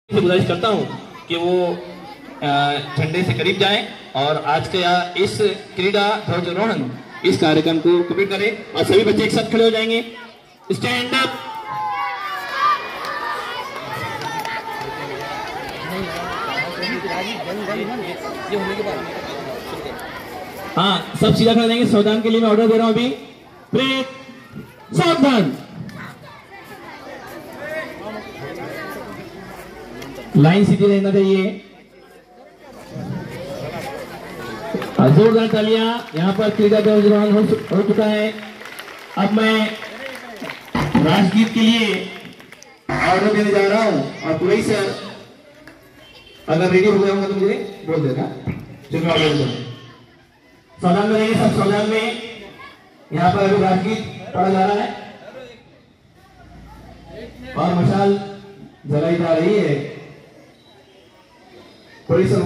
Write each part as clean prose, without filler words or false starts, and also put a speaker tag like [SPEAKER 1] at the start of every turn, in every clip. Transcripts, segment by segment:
[SPEAKER 1] से गुजारिश करता हूँ कि वो झंडे से करीब जाएं और आज के इस क्रीड़ा ध्वजारोहण इस कार्यक्रम को कंप्लीट करें और सभी बच्चे एक साथ खड़े हो जाएंगे। Stand up. हाँ, सब सीधा खड़े जाएंगे। सावधान के लिए मैं ऑर्डर दे रहा हूं अभी। परेड सावधान। लाइन सीधी रहना चाहिए। जोरदार तालियां। यहाँ पर क्रीड़ा ध्वजारोहण हो चुका है। अब मैं राष्ट्रगीत के लिए ऑर्डर देने जा रहा हूँ और पुरई सर अगर रेडी हो गया होगा तो मुझे बोल देगा। सावधान में रहिए, सब सावधान में। यहाँ पर अभी राष्ट्रगीत पढ़ा जा रहा है और मशाल जलाई जा रही है। पुरई सर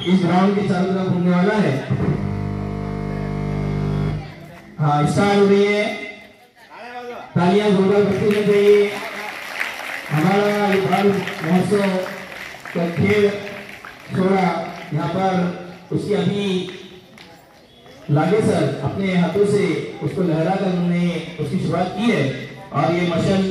[SPEAKER 1] इस ग्राउंड के चारों तरफ घूमने वाला है। हाँ, स्टार्ट हो रही है। तालियां जोरदार बजती रहनी चाहिए। हमारा ये बाल महोत्सव का खेल छोड़ा यहाँ पर उसकी अभी लागे सर अपने हाथों से उसको लहरा कर उन्होंने उसकी शुरुआत की है और ये मशल